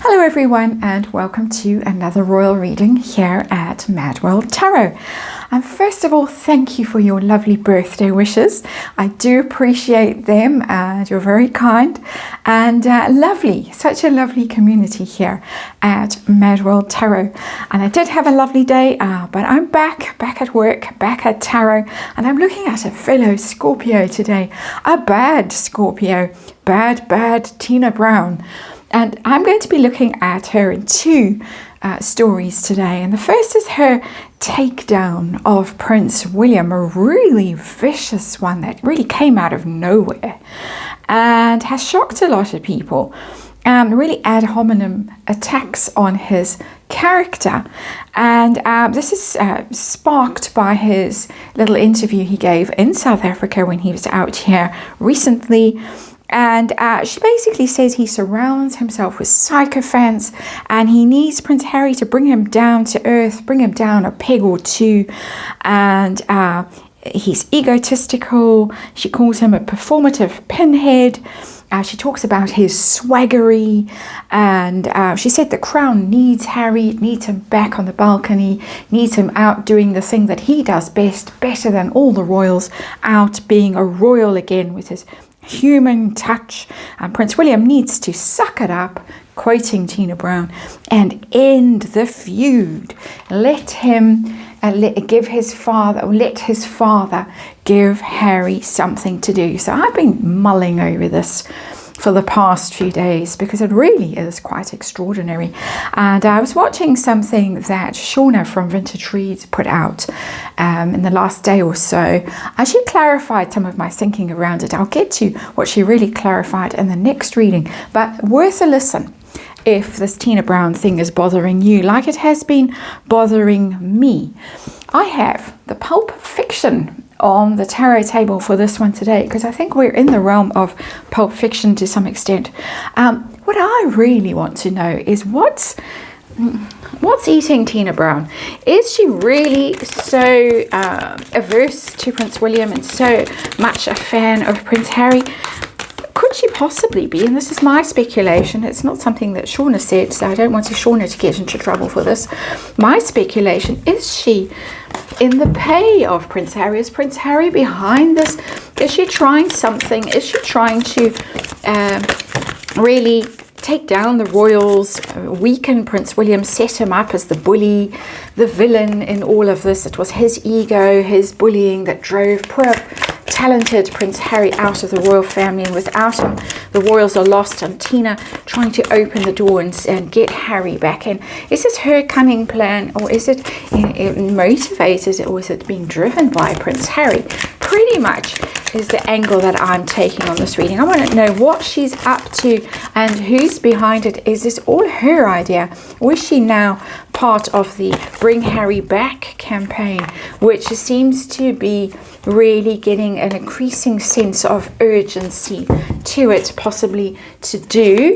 Hello everyone and welcome to another royal reading here at MadWorldTarot. And first of all, thank you for your lovely birthday wishes. I do appreciate them and you're very kind and lovely. Such a lovely community here at MadWorldTarot. And I did have a lovely day, but I'm back at work, back at tarot, and I'm looking at a fellow Scorpio today. A bad Scorpio, bad Tìna Brown. And I'm going to be looking at her in two stories today. And the first is her takedown of Prince William, a really vicious one that really came out of nowhere and has shocked a lot of people. Really ad hominem attacks on his character. And this is sparked by his little interview he gave in South Africa when he was out here recently. And she basically says he surrounds himself with sycophants and he needs Prince Harry to bring him down to earth, bring him down a peg or two. And he's egotistical. She calls him a performative pinhead. She talks about his swaggery, and she said the crown needs Harry, it needs him back on the balcony, needs him out doing the thing that he does best, better than all the royals, out being a royal again with his human touch. And Prince William needs to suck it up, quoting Tìna Brown, and end the feud. Let him give his father give Harry something to do. So I've been mulling over this for the past few days because it really is quite extraordinary. And I was watching something that Shauna from Vintage Reads put out in the last day or so. And she clarified some of my thinking around it. I'll get to what she really clarified in the next reading, but worth a listen if this Tìna Brown thing is bothering you like it has been bothering me. I have the Pulp Fiction on the tarot table for this one today because I think we're in the realm of Pulp Fiction to some extent. What I really want to know is what's eating Tìna Brown? Is she really so averse to Prince William and so much a fan of Prince Harry? Could she possibly be, and this is my speculation, it's not something that Shauna said, so I don't want Shauna to get into trouble for this. My speculation, is she in the pay of Prince Harry? Is Prince Harry behind this? Is she trying something? Is she trying to really take down the royals, weaken Prince William, set him up as the bully, the villain in all of this? It was his ego, his bullying that drove poor talented Prince Harry out of the royal family, and without him the royals are lost, and Tìna trying to open the door and get Harry back in. Is this her cunning plan, or is it motivated, or is it being driven by Prince Harry? Pretty much is the angle that I'm taking on this reading. I want to know what she's up to and who's behind it. Is this all her idea, or is she now part of the Bring Harry Back campaign, which seems to be really getting an increasing sense of urgency to it, possibly to do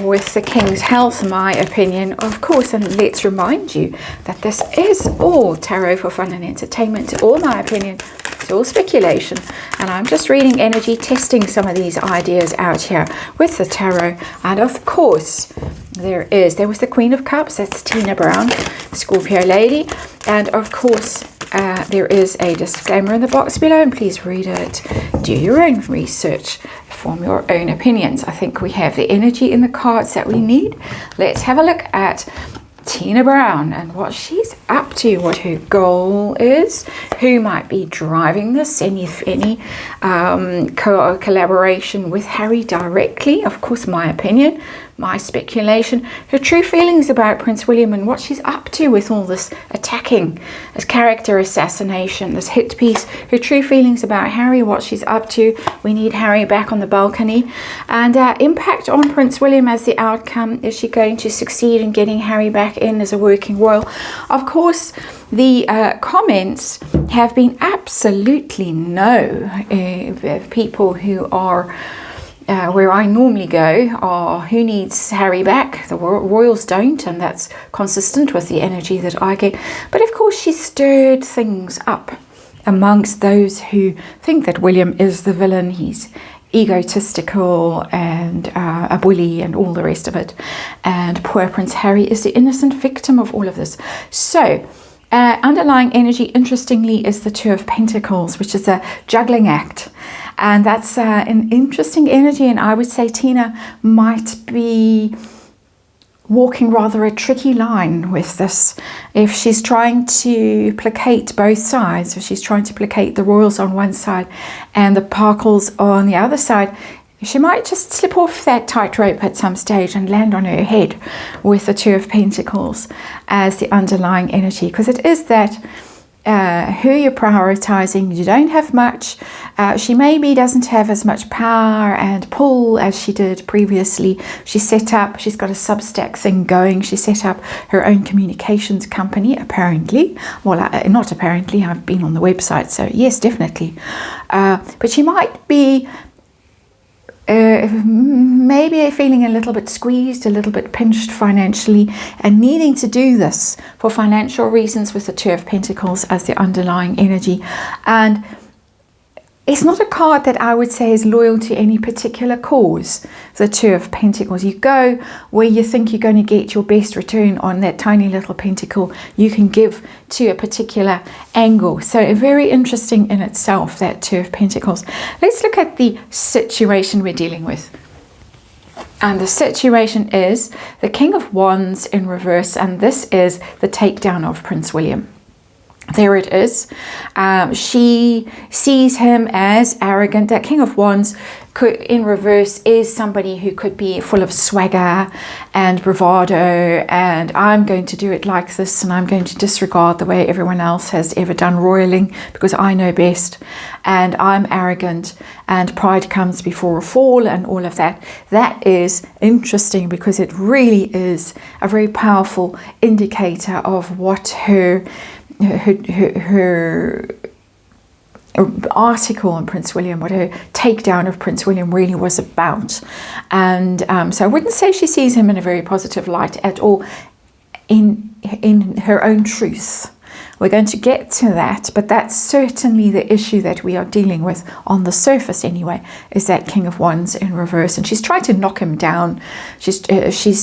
with the King's health, my opinion, of course. And let's remind you that this is all tarot for fun and entertainment, all my opinion. It's all speculation, and I'm just reading energy, testing some of these ideas out here with the tarot. And of course there was the Queen of Cups, that's Tìna Brown, Scorpio lady, and of course there is a disclaimer in the box below, and please read it, do your own research, form your own opinions. I think we have the energy in the cards that we need. Let's have a look at Tìna Brown and what she's up to, what her goal is, who might be driving this, any collaboration with Harry directly, of course, my opinion, my speculation, her true feelings about Prince William and what she's up to with all this attacking, this character assassination, this hit piece, her true feelings about Harry, what she's up to. We need Harry back on the balcony, and impact on Prince William as the outcome. Is she going to succeed in getting Harry back in as a working royal? Of course, the comments have been absolutely no. People who are where I normally go are who needs Harry back. The royals don't, and that's consistent with the energy that I get. But of course she stirred things up amongst those who think that William is the villain. He's egotistical and a bully and all the rest of it. And poor Prince Harry is the innocent victim of all of this. So underlying energy, interestingly, is the Two of Pentacles, which is a juggling act. And that's an interesting energy. And I would say Tìna might be walking rather a tricky line with this. If she's trying to placate both sides, if she's trying to placate the royals on one side and the Parkles on the other side, she might just slip off that tightrope at some stage and land on her head with the Two of Pentacles as the underlying energy, because it is that who you're prioritizing. You don't have much. She maybe doesn't have as much power and pull as she did previously. She's got a Substack thing going. She set up her own communications company, apparently. Well, not apparently, I've been on the website, so yes, definitely. But she might be maybe feeling a little bit squeezed, a little bit pinched financially, and needing to do this for financial reasons with the Two of Pentacles as the underlying energy. And it's not a card that I would say is loyal to any particular cause, the Two of Pentacles. You go where you think you're going to get your best return on that tiny little pentacle you can give to a particular angle. So very interesting in itself, that Two of Pentacles. Let's look at the situation we're dealing with. And the situation is the King of Wands in reverse, and this is the takedown of Prince William. There it is. She sees him as arrogant. That King of Wands in reverse is somebody who could be full of swagger and bravado, and I'm going to do it like this, and I'm going to disregard the way everyone else has ever done royaling because I know best, and I'm arrogant, and pride comes before a fall, and all of that. That is interesting because it really is a very powerful indicator of what her article on Prince William, what her takedown of Prince William really was about. And so I wouldn't say she sees him in a very positive light at all in her own truth. We're going to get to that, but that's certainly the issue that we are dealing with on the surface anyway, is that King of Wands in reverse. And she's trying to knock him down. She's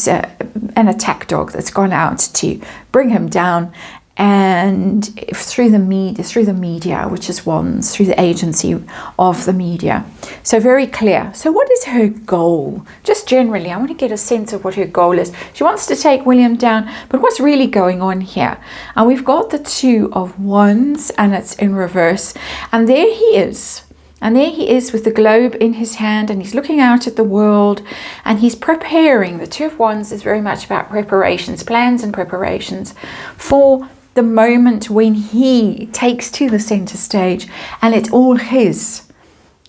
an attack dog that's gone out to bring him down, and through the media, which is Wands, through the agency of the media. So very clear. So what is her goal? Just generally, I want to get a sense of what her goal is. She wants to take William down, but what's really going on here? And we've got the Two of Wands, and it's in reverse. And there he is. And there he is with the globe in his hand, and he's looking out at the world, and he's preparing. The Two of Wands is very much about preparations, plans and preparations for the moment when he takes to the center stage and it's all his.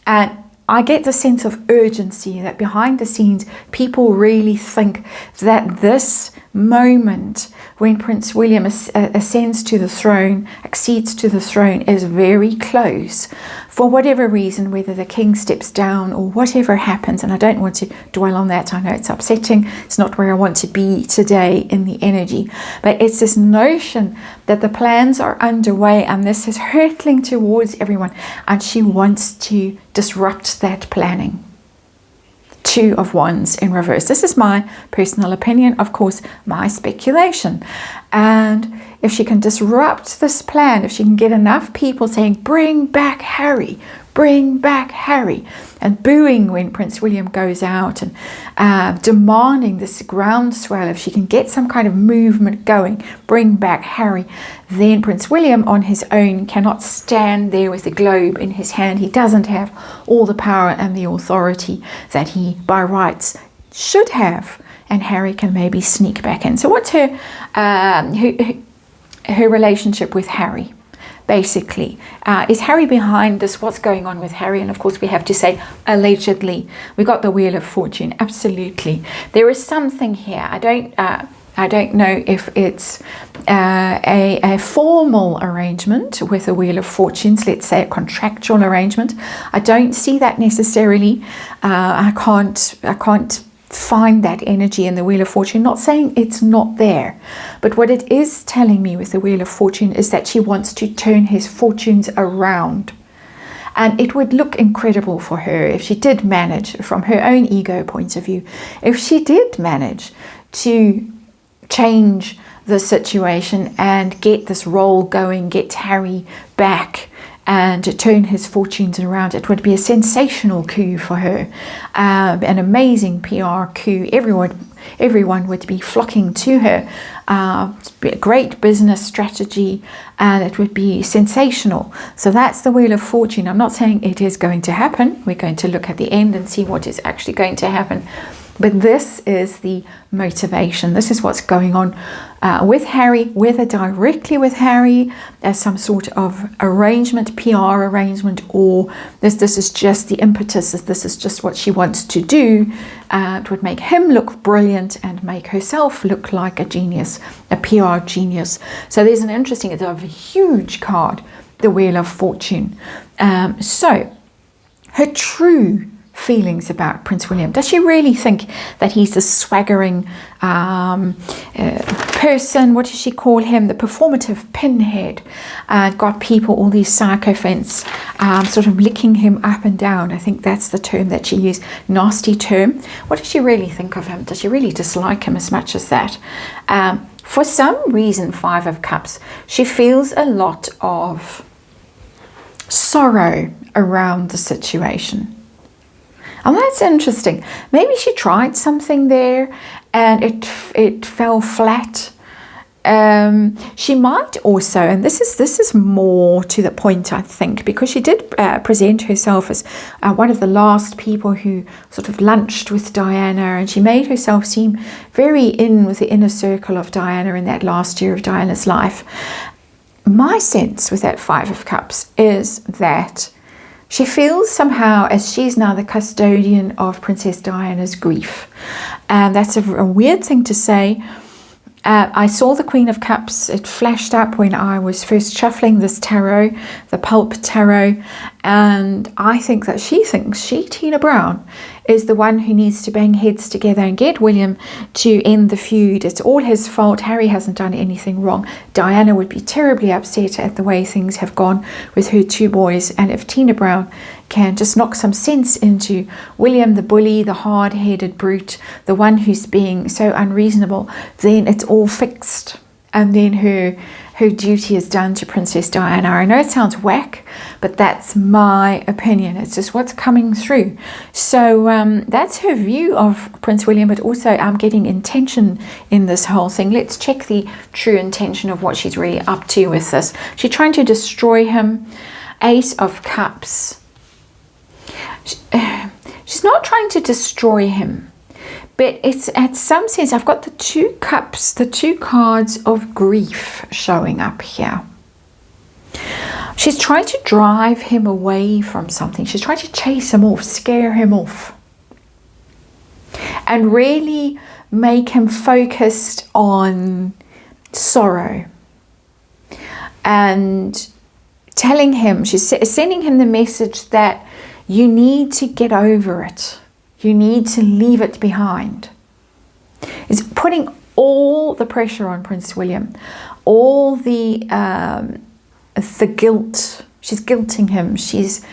And I get the sense of urgency that behind the scenes people really think that this moment when Prince William ascends to the throne, accedes to the throne, is very close. For whatever reason, whether the king steps down or whatever happens, and I don't want to dwell on that. I know it's upsetting. It's not where I want to be today in the energy. But it's this notion that the plans are underway and this is hurtling towards everyone, and she wants to disrupt that planning. Two of Wands in reverse. This is my personal opinion, of course, my speculation. And if she can disrupt this plan, if she can get enough people saying, bring back Harry, and booing when Prince William goes out, and demanding this groundswell, if she can get some kind of movement going, bring back Harry, then Prince William on his own cannot stand there with the globe in his hand. He doesn't have all the power and the authority that he by rights should have, and Harry can maybe sneak back in. So what's her relationship with Harry? Basically, is Harry behind this? What's going on with Harry? And of course we have to say allegedly. We got the Wheel of Fortune. Absolutely, there is something here. I don't know if it's a formal arrangement with the Wheel of Fortunes, let's say a contractual arrangement. I don't see that necessarily. I can't find that energy in the Wheel of Fortune. Not saying it's not there, but what it is telling me with the Wheel of Fortune is that she wants to turn his fortunes around. And it would look incredible for her if she did manage, from her own ego point of view, if she did manage to change the situation and get this role going, get Harry back and to turn his fortunes around. It would be a sensational coup for her, an amazing PR coup. Everyone would be flocking to her. A great business strategy, and it would be sensational. So that's the Wheel of Fortune. I'm not saying it is going to happen. We're going to look at the end and see what is actually going to happen. But this is the motivation. This is what's going on with Harry, whether directly with Harry as some sort of arrangement, PR arrangement, or this is just the impetus, this is just what she wants to do. It would make him look brilliant and make herself look like a genius, a PR genius. So there's it's a huge card, the Wheel of Fortune. So her true feelings about Prince William. Does she really think that he's a swaggering person? What does she call him? The performative pinhead. Got people, all these sycophants, sort of licking him up and down. I think that's the term that she used. Nasty term. What does she really think of him? Does she really dislike him as much as that? For some reason, Five of Cups, she feels a lot of sorrow around the situation. And that's interesting. Maybe she tried something there and it fell flat. She might also, and this is more to the point, I think, because she did present herself as one of the last people who sort of lunched with Diana, and she made herself seem very in with the inner circle of Diana in that last year of Diana's life. My sense with that Five of Cups is that she feels somehow as she's now the custodian of Princess Diana's grief. And that's a weird thing to say. I saw the Queen of Cups. It flashed up when I was first shuffling this tarot, the Pulp Tarot. And I think that she thinks Tina Brown, is the one who needs to bang heads together and get William to end the feud. It's all his fault. Harry hasn't done anything wrong. Diana would be terribly upset at the way things have gone with her two boys. And if Tina Brown can just knock some sense into William, the bully, the hard-headed brute, the one who's being so unreasonable, then it's all fixed. And then her duty is done to Princess Diana. I know it sounds whack, but that's my opinion. It's just what's coming through. So that's her view of Prince William, but also I'm getting intention in this whole thing. Let's check the true intention of what she's really up to with this. She's trying to destroy him. Ace of Cups. She's not trying to destroy him, but it's at some sense, I've got the two cups, the two cards of grief showing up here. She's trying to drive him away from something. She's trying to chase him off, scare him off, and really make him focused on sorrow. And telling him, she's sending him the message that you need to get over it. You need to leave it behind. It's putting all the pressure on Prince William, all the guilt. She's guilting him. She's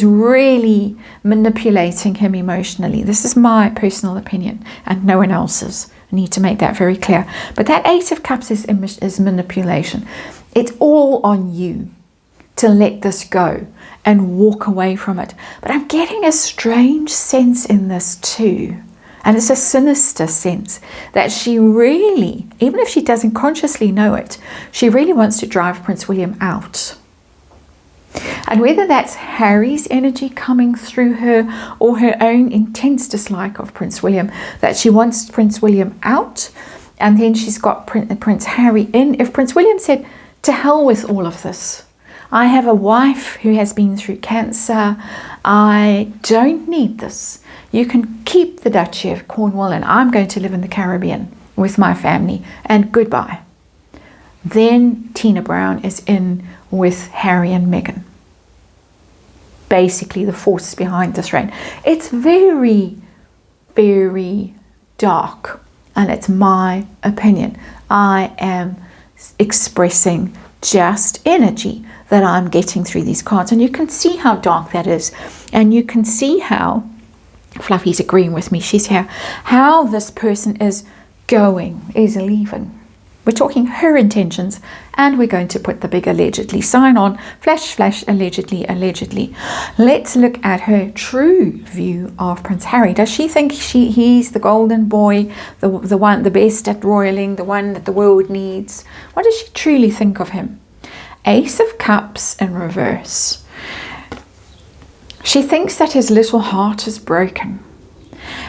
really manipulating him emotionally. This is my personal opinion and no one else's. I need to make that very clear. But that Ace of Cups is manipulation. It's all on you to let this go and walk away from it. But I'm getting a strange sense in this too. And it's a sinister sense that she really, even if she doesn't consciously know it, she really wants to drive Prince William out. And whether that's Harry's energy coming through her or her own intense dislike of Prince William, that she wants Prince William out and then she's got Prince Harry in. If Prince William said, to hell with all of this, I have a wife who has been through cancer. I don't need this. You can keep the Duchy of Cornwall and I'm going to live in the Caribbean with my family and goodbye. Then Tina Brown is in with Harry and Meghan. Basically the forces behind this reign. It's very, very dark and it's my opinion. I am expressing just energy that I'm getting through these cards. And you can see how dark that is. And you can see how, Fluffy's agreeing with me, she's here, how this person is leaving. We're talking her intentions, and we're going to put the big allegedly sign on. Flash, flash, allegedly, allegedly. Let's look at her true view of Prince Harry. Does she think he's the golden boy, the one, the best at royaling, the one that the world needs? What does she truly think of him? Ace of Cups in reverse. She thinks that his little heart is broken,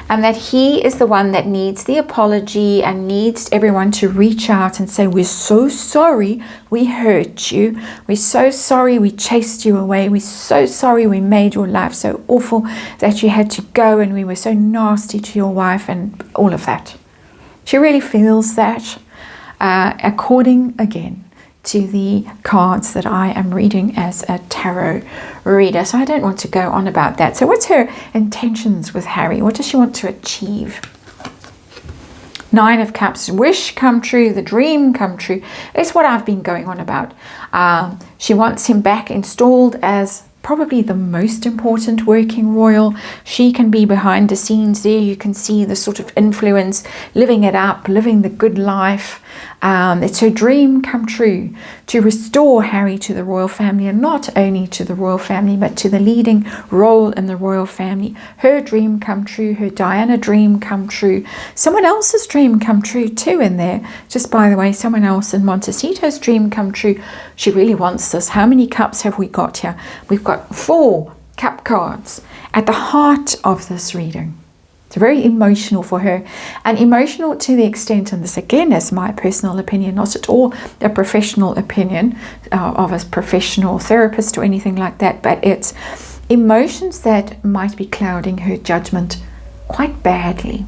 and that he is the one that needs the apology and needs everyone to reach out and say, we're so sorry we hurt you. We're so sorry we chased you away. We're so sorry we made your life so awful that you had to go, and we were so nasty to your wife and all of that. She really feels that, according again to the cards that I am reading as a tarot reader. So I don't want to go on about that. So what's her intentions with Harry? What does she want to achieve? Nine of Cups, wish come true, the dream come true. It's what I've been going on about. She wants him back installed as probably the most important working royal. She can be behind the scenes there. You can see the sort of influence, living it up, living the good life. It's her dream come true to restore Harry to the royal family, and not only to the royal family, but to the leading role in the royal family. Her dream come true, her Diana dream come true, someone else's dream come true too in there. Just by the way, someone else in Montecito's dream come true. She really wants this. How many cups have we got here? We've got 4 cup cards at the heart of this reading. It's very emotional for her, and emotional to the extent, and this again is my personal opinion, not at all a professional opinion of a professional therapist or anything like that, but it's emotions that might be clouding her judgment quite badly.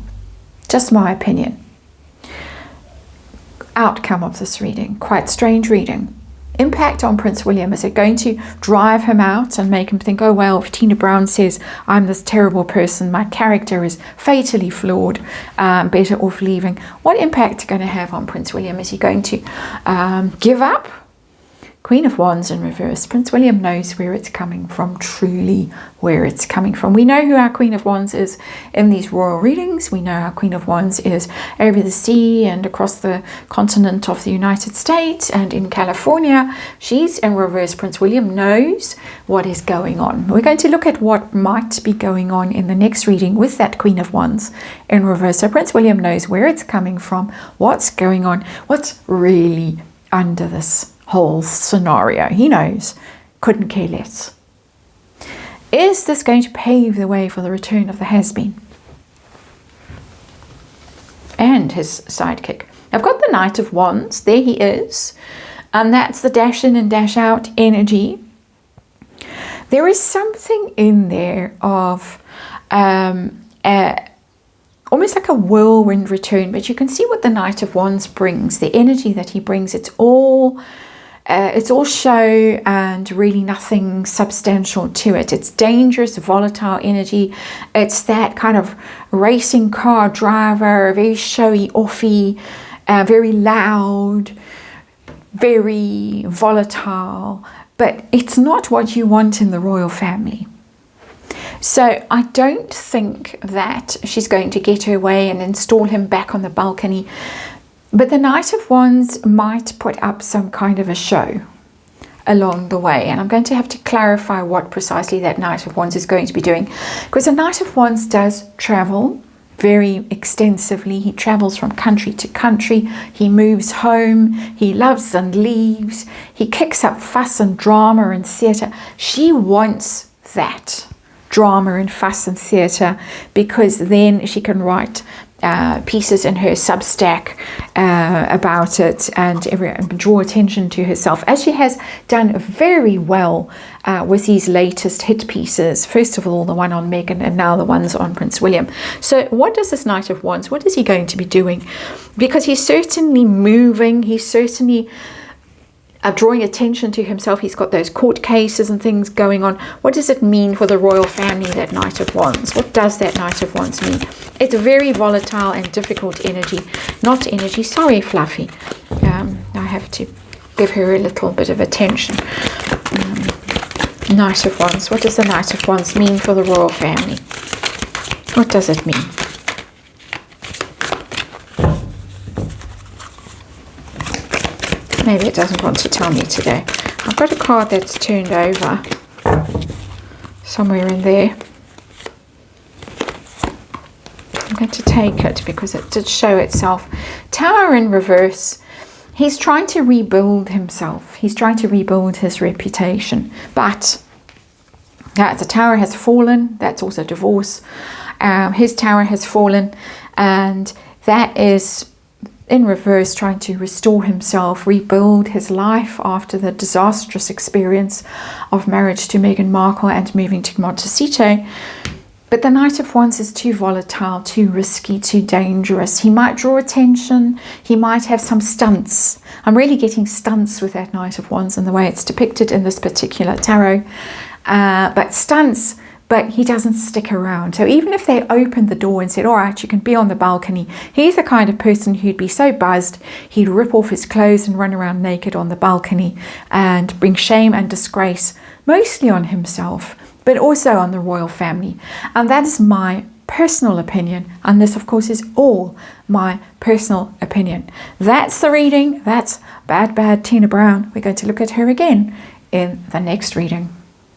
Just my opinion. Outcome of this reading, quite strange reading. Impact on Prince William. Is it going to drive him out and make him think, oh well, if Tina Brown says I'm this terrible person, my character is fatally flawed, better off leaving? What impact is it going to have on Prince William? Is he going to give up? Queen of Wands in reverse. Prince William knows where it's coming from, truly where it's coming from. We know who our Queen of Wands is in these royal readings. We know our Queen of Wands is over the sea and across the continent of the United States and in California. She's in reverse. Prince William knows what is going on. We're going to look at what might be going on in the next reading with that Queen of Wands in reverse. So Prince William knows where it's coming from, what's going on, what's really under this whole scenario. He knows, couldn't care less. Is this going to pave the way for the return of the has-been and his sidekick? I've got the Knight of Wands. There he is, and that's the dash in and dash out energy. There is something in there of almost like a whirlwind return, but you can see what the Knight of Wands brings, the energy that he brings. It's all show and really nothing substantial to it. It's dangerous, volatile energy. It's that kind of racing car driver, very showy, offy, very loud, very volatile, but it's not what you want in the royal family. So I don't think that she's going to get her way and install him back on the balcony. But the Knight of Wands might put up some kind of a show along the way. And I'm going to have to clarify what precisely that Knight of Wands is going to be doing. Because the Knight of Wands does travel very extensively. He travels from country to country. He moves home. He loves and leaves. He kicks up fuss and drama and theatre. She wants that drama and fuss and theatre, because then she can write pieces in her Substack about it and draw attention to herself, as she has done very well with these latest hit pieces. First of all, the one on Meghan, and now the ones on Prince William. So what does this Knight of Wands, what is he going to be doing? Because he's certainly moving, he's certainly drawing attention to himself. He's got those court cases and things going on. What does it mean for the royal family, that Knight of Wands? What does that Knight of Wands mean? It's a very volatile and difficult energy. Not energy, sorry Fluffy. I have to give her a little bit of attention. Knight of Wands. What does the Knight of Wands mean for the royal family? What does it mean? Maybe it doesn't want to tell me today. I've got a card that's turned over somewhere in there. I'm going to take it because it did show itself. Tower in reverse. He's trying to rebuild himself. He's trying to rebuild his reputation. But the tower has fallen. That's also divorce. His tower has fallen. And that is in reverse, trying to restore himself, rebuild his life after the disastrous experience of marriage to Meghan Markle and moving to Montecito. But the Knight of Wands is too volatile, too risky, too dangerous. He might draw attention. He might have some stunts. I'm really getting stunts with that Knight of Wands and the way it's depicted in this particular tarot. But stunts, but he doesn't stick around. So even if they opened the door and said, all right, you can be on the balcony, he's the kind of person who'd be so buzzed, he'd rip off his clothes and run around naked on the balcony and bring shame and disgrace, mostly on himself, but also on the royal family. And that is my personal opinion. And this, of course, is all my personal opinion. That's the reading. That's Bad Tina Brown. We're going to look at her again in the next reading.